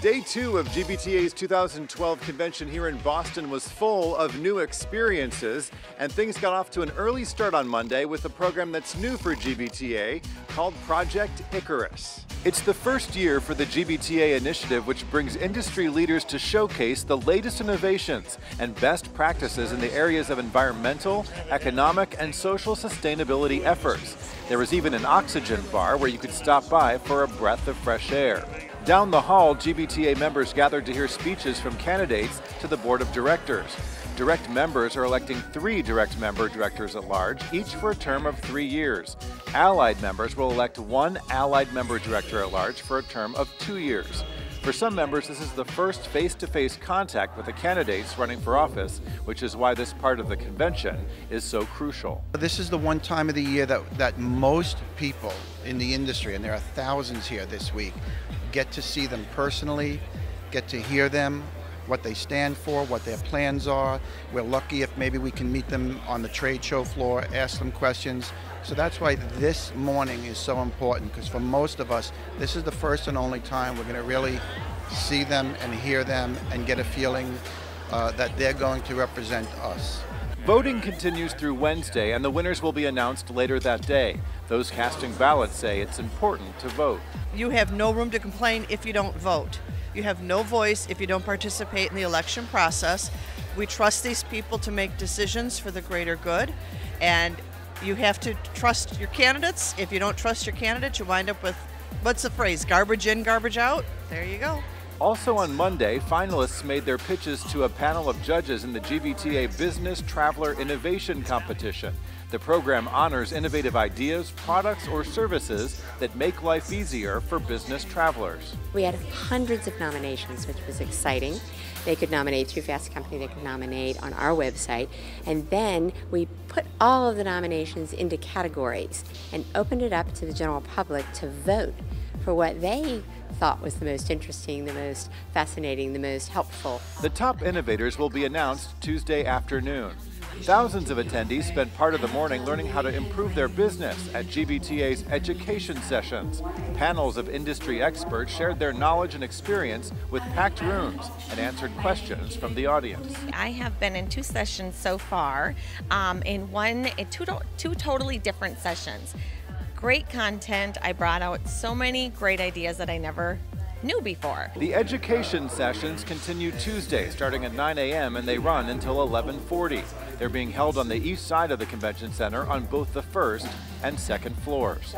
Day 2 of GBTA's 2012 convention here in Boston was full of new experiences, and things got off to an early start on Monday with a program that's new for GBTA called Project Icarus. It's the first year for the GBTA initiative, which brings industry leaders to showcase the latest innovations and best practices in the areas of environmental, economic, and social sustainability efforts. There was even an oxygen bar where you could stop by for a breath of fresh air. Down the hall, GBTA members gathered to hear speeches from candidates to the board of directors. Direct members are electing 3 direct member directors at large, each for a term of 3 years. Allied members will elect 1 allied member director at large for a term of 2 years. For some members, this is the first face-to-face contact with the candidates running for office, which is why this part of the convention is so crucial. This is the one time of the year that most people in the industry, and there are thousands here this week, get to see them personally, get to hear them, what they stand for, what their plans are. We're lucky if maybe we can meet them on the trade show floor, ask them questions. So that's why this morning is so important, because for most of us, this is the first and only time we're going to really see them and hear them and get a feeling that they're going to represent us. Voting continues through Wednesday, and the winners will be announced later that day. Those casting ballots say it's important to vote. You have no room to complain if you don't vote. You have no voice if you don't participate in the election process. We trust these people to make decisions for the greater good, and you have to trust your candidates. If you don't trust your candidates, you wind up with, what's the phrase, garbage in, garbage out? There you go. Also on Monday, finalists made their pitches to a panel of judges in the GBTA Business Traveler Innovation Competition. The program honors innovative ideas, products, or services that make life easier for business travelers. We had hundreds of nominations, which was exciting. They could nominate through Fast Company, they could nominate on our website, and then we put all of the nominations into categories and opened it up to the general public to vote for what they thought was the most interesting, the most fascinating, the most helpful. The top innovators will be announced Tuesday afternoon. Thousands of attendees spent part of the morning learning how to improve their business at GBTA's education sessions. Panels of industry experts shared their knowledge and experience with packed rooms and answered questions from the audience. I have been in 2 sessions so far, two totally different sessions. Great content. I brought out so many great ideas that I never knew before. The education sessions continue Tuesday starting at 9 a.m. and they run until 11:40. They're being held on the east side of the convention center on both the first and second floors.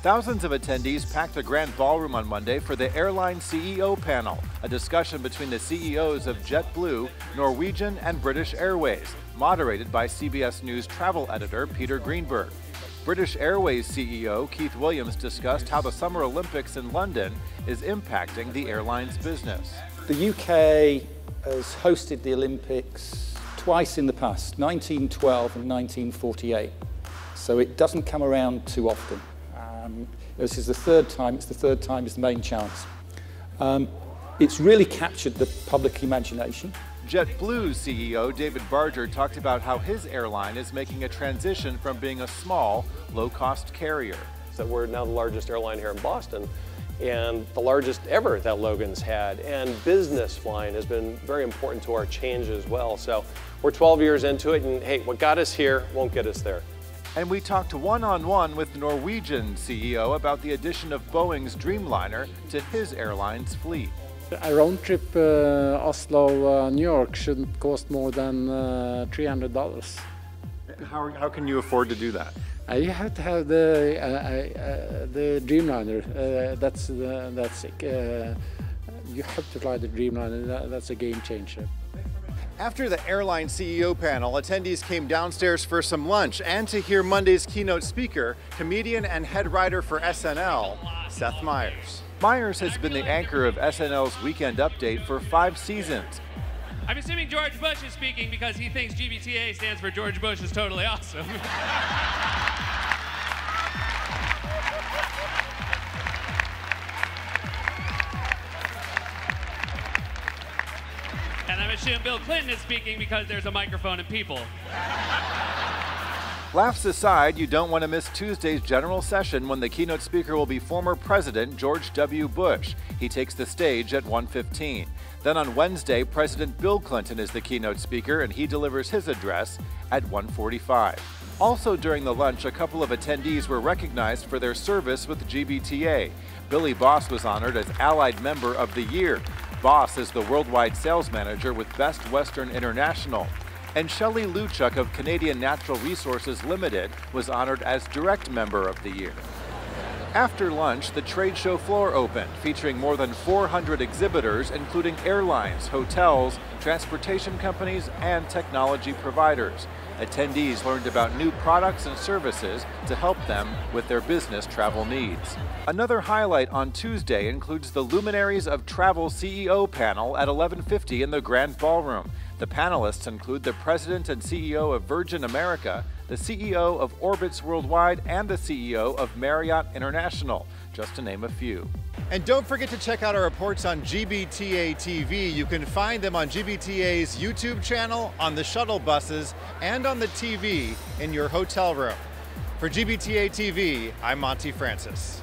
Thousands of attendees packed the grand ballroom on Monday for the airline CEO panel, a discussion between the CEOs of JetBlue, Norwegian, and British Airways, moderated by CBS News travel editor Peter Greenberg. British Airways CEO Keith Williams discussed how the Summer Olympics in London is impacting the airline's business. The UK has hosted the Olympics twice in the past, 1912 and 1948. So it doesn't come around too often. This is the third time, it's the main chance. It's really captured the public imagination. JetBlue's CEO David Barger talked about how his airline is making a transition from being a small, low-cost carrier. So we're now the largest airline here in Boston and the largest ever that Logan's had. And business flying has been very important to our change as well. So we're 12 years into it, and hey, what got us here won't get us there. And we talked one-on-one with Norwegian CEO about the addition of Boeing's Dreamliner to his airline's fleet. A round trip Oslo-New York shouldn't cost more than $300. How can you afford to do that? You have to have the Dreamliner. That's you have to fly the Dreamliner. That's a game changer. After the airline CEO panel, attendees came downstairs for some lunch and to hear Monday's keynote speaker, comedian and head writer for SNL, Seth Meyers. Meyers has been the anchor of SNL's Weekend Update for 5 seasons. I'm assuming George Bush is speaking because he thinks GBTA stands for George Bush is totally awesome. And I'm assuming Bill Clinton is speaking because there's a microphone and people. Laughs aside, you don't want to miss Tuesday's general session when the keynote speaker will be former President George W. Bush. He takes the stage at 1:15. Then on Wednesday, President Bill Clinton is the keynote speaker and he delivers his address at 1:45. Also during the lunch, a couple of attendees were recognized for their service with GBTA. Billy Boss was honored as Allied Member of the Year. Boss is the Worldwide Sales Manager with Best Western International. And Shelley Luchuk of Canadian Natural Resources Limited was honored as Direct Member of the Year. After lunch, the trade show floor opened, featuring more than 400 exhibitors, including airlines, hotels, transportation companies, and technology providers. Attendees learned about new products and services to help them with their business travel needs. Another highlight on Tuesday includes the Luminaries of Travel CEO panel at 11:50 in the Grand Ballroom. The panelists include the President and CEO of Virgin America, the CEO of Orbitz Worldwide, and the CEO of Marriott International, just to name a few. And don't forget to check out our reports on GBTA TV. You can find them on GBTA's YouTube channel, on the shuttle buses, and on the TV in your hotel room. For GBTA TV, I'm Monty Francis.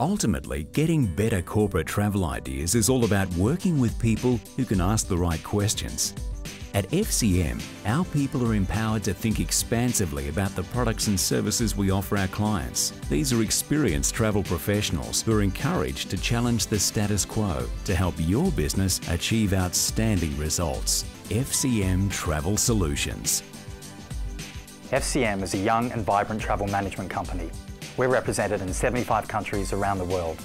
Ultimately, getting better corporate travel ideas is all about working with people who can ask the right questions. At FCM, our people are empowered to think expansively about the products and services we offer our clients. These are experienced travel professionals who are encouraged to challenge the status quo to help your business achieve outstanding results. FCM Travel Solutions. FCM is a young and vibrant travel management company. We're represented in 75 countries around the world.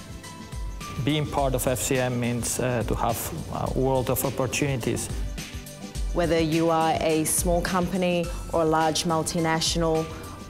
Being part of FCM means to have a world of opportunities. Whether you are a small company or a large multinational,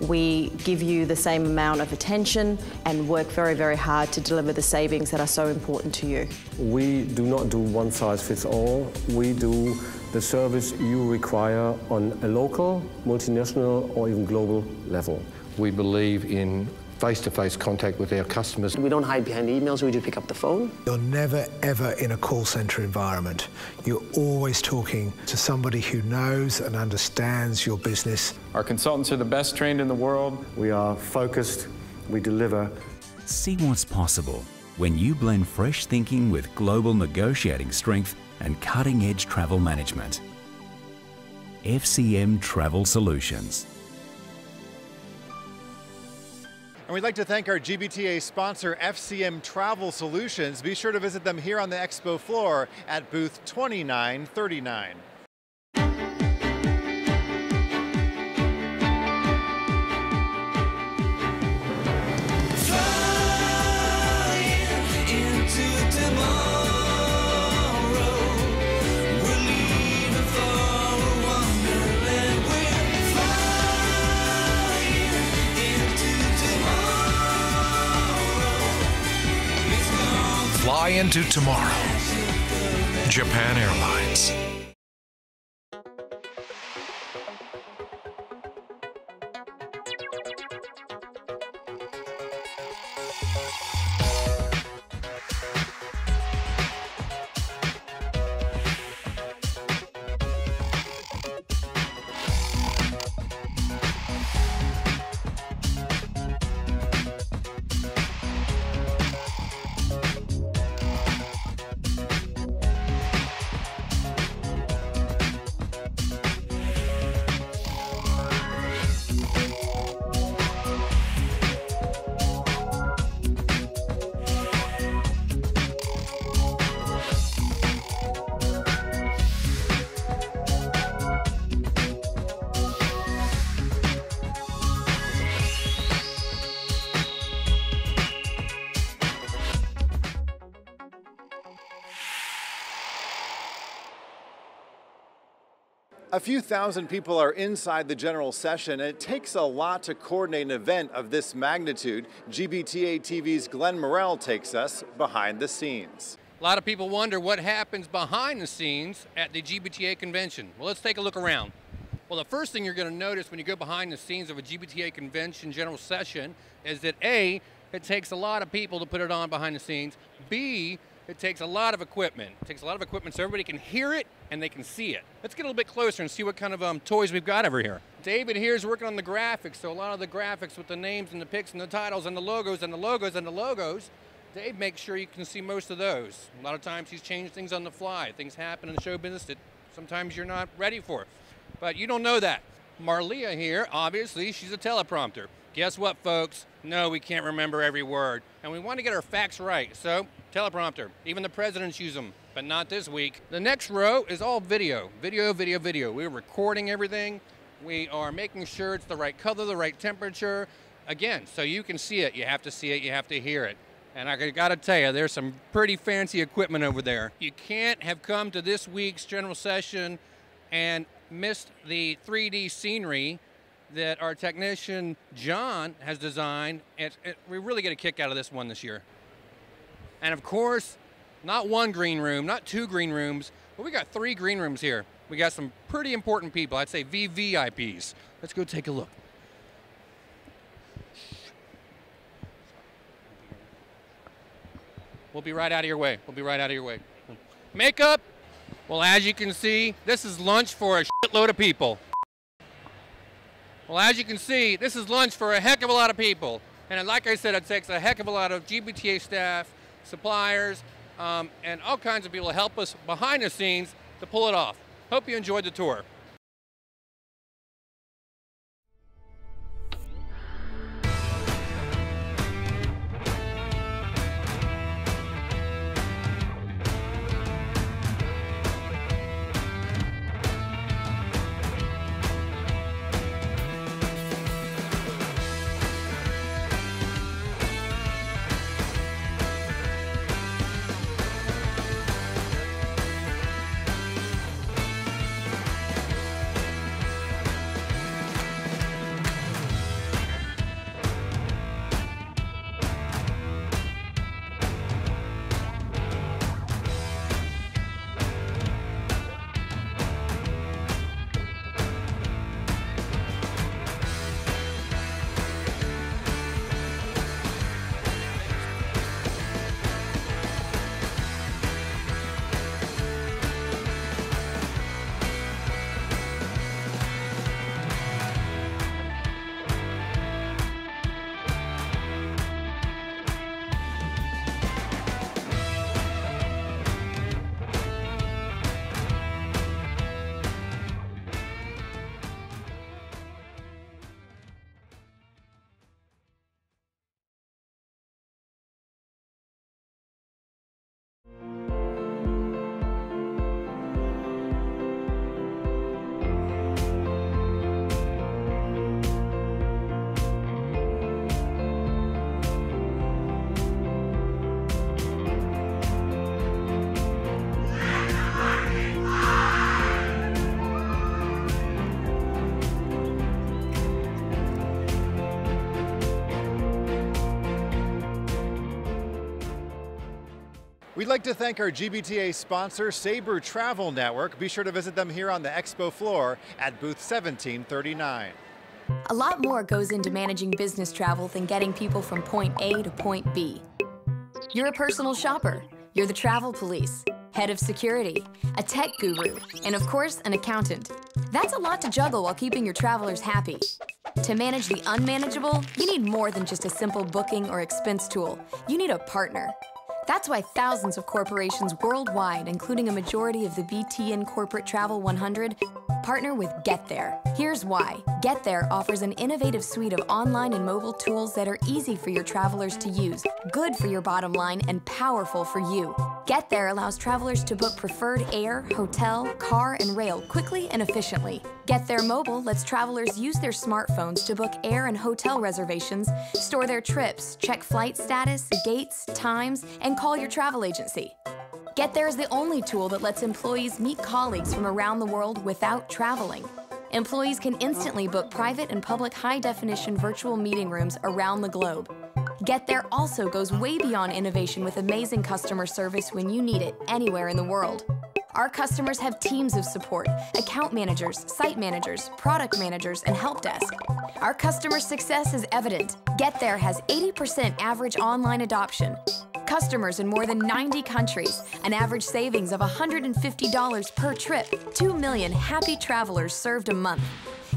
we give you the same amount of attention and work very, very hard to deliver the savings that are so important to you. We do not do one size fits all. We do the service you require on a local, multinational, or even global level. We believe in face-to-face contact with our customers. We don't hide behind emails, we do pick up the phone. You're never, ever in a call center environment. You're always talking to somebody who knows and understands your business. Our consultants are the best trained in the world. We are focused, we deliver. See what's possible when you blend fresh thinking with global negotiating strength and cutting-edge travel management. FCM Travel Solutions. And we'd like to thank our GBTA sponsor, FCM Travel Solutions. Be sure to visit them here on the expo floor at booth 2939. Fly into tomorrow. Japan Airlines. A few thousand people are inside the general session, and it takes a lot to coordinate an event of this magnitude. GBTA TV's Glenn Morrell takes us behind the scenes. A lot of people wonder what happens behind the scenes at the GBTA convention. Well, let's take a look around. Well, the first thing you're going to notice when you go behind the scenes of a GBTA convention general session is that A, it takes a lot of people to put it on behind the scenes. B, it takes a lot of equipment. It takes a lot of equipment so everybody can hear it and they can see it. Let's get a little bit closer and see what kind of toys we've got over here. David here is working on the graphics, so a lot of the graphics with the names and the pics and the titles and the logos and the logos and the logos, Dave makes sure you can see most of those. A lot of times he's changed things on the fly. Things happen in the show business that sometimes you're not ready for. But you don't know that. Marlia here, obviously, she's a teleprompter. Guess what, folks? No, we can't remember every word. And we want to get our facts right, so teleprompter. Even the presidents use them, but not this week. The next row is all video. Video, video, video. We're recording everything. We are making sure it's the right color, the right temperature. Again, so you can see it. You have to see it, you have to hear it. And I gotta tell you, there's some pretty fancy equipment over there. You can't have come to this week's general session and missed the 3D scenery that our technician John has designed. We really get a kick out of this one this year. And of course, not one green room, not two green rooms, but we got 3 green rooms here. We got some pretty important people, I'd say VVIPs. Let's go take a look. We'll be right out of your way. We'll be right out of your way. Makeup. Well, as you can see, this is lunch for a shitload of people. Well, as you can see, this is lunch for a heck of a lot of people. And like I said, it takes a heck of a lot of GBTA staff, suppliers, and all kinds of people to help us behind the scenes to pull it off. Hope you enjoyed the tour. We'd like to thank our GBTA sponsor, Sabre Travel Network. Be sure to visit them here on the expo floor at booth 1739. A lot more goes into managing business travel than getting people from point A to point B. You're a personal shopper. You're the travel police, head of security, a tech guru, and of course, an accountant. That's a lot to juggle while keeping your travelers happy. To manage the unmanageable, you need more than just a simple booking or expense tool. You need a partner. That's why thousands of corporations worldwide, including a majority of the BTN Corporate Travel 100, partner with GetThere. Here's why. GetThere offers an innovative suite of online and mobile tools that are easy for your travelers to use, good for your bottom line, and powerful for you. GetThere allows travelers to book preferred air, hotel, car, and rail quickly and efficiently. GetThere Mobile lets travelers use their smartphones to book air and hotel reservations, store their trips, check flight status, dates, times, and call your travel agency. GetThere is the only tool that lets employees meet colleagues from around the world without traveling. Employees can instantly book private and public high-definition virtual meeting rooms around the globe. GetThere also goes way beyond innovation with amazing customer service when you need it anywhere in the world. Our customers have teams of support, account managers, site managers, product managers, and help desk. Our customer success is evident. GetThere has 80% average online adoption. Customers in more than 90 countries, an average savings of $150 per trip, 2 million happy travelers served a month.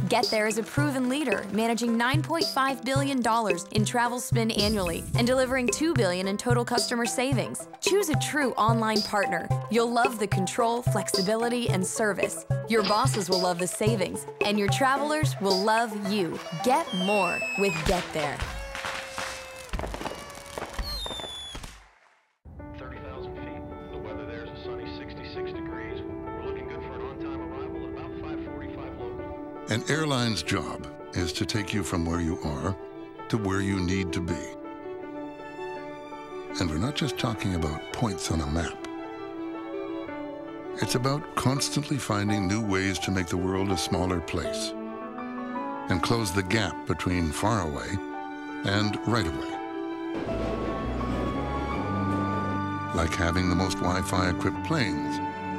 GetThere is a proven leader, managing $9.5 billion in travel spend annually and delivering $2 billion in total customer savings. Choose a true online partner. You'll love the control, flexibility, and service. Your bosses will love the savings, and your travelers will love you. Get more with GetThere. 30,000 feet. The weather there is a sunny 66 degrees. We're looking good for an on-time arrival at about 5:45 local. An airline's job is to take you from where you are to where you need to be. And we're not just talking about points on a map. It's about constantly finding new ways to make the world a smaller place and close the gap between far away and right away. Like having the most Wi-Fi equipped planes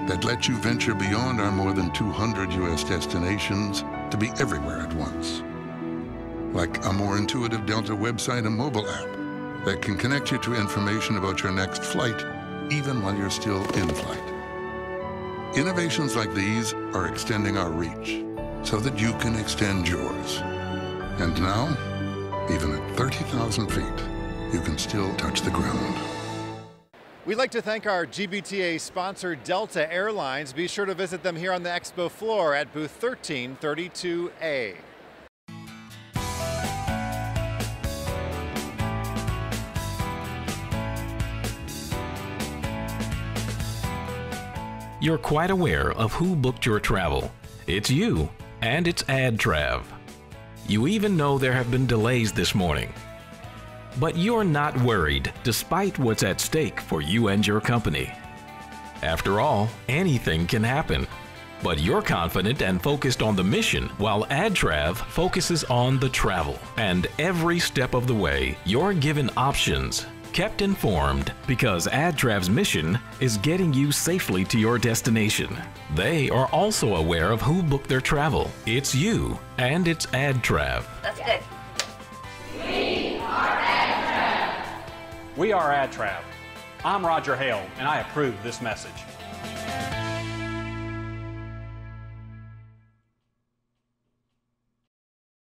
that let you venture beyond our more than 200 U.S. destinations to be everywhere at once. Like a more intuitive Delta website and mobile app that can connect you to information about your next flight, even while you're still in flight. Innovations like these are extending our reach so that you can extend yours. And now, Even at 30,000 feet, you can still touch the ground. We'd like to thank our GBTA sponsor, Delta Airlines. Be sure to visit them here on the expo floor at booth 1332A. You're quite aware of who booked your travel. It's you, and it's AdTrav. You even know there have been delays this morning. But you're not worried, despite what's at stake for you and your company. After all, anything can happen. But you're confident and focused on the mission, while AdTrav focuses on the travel. And every step of the way, you're given options, kept informed, because AdTrav's mission is getting you safely to your destination. They are also aware of who booked their travel. It's you, and it's AdTrav. That's good. We are AdTrav. I'm Roger Hale, and I approve this message.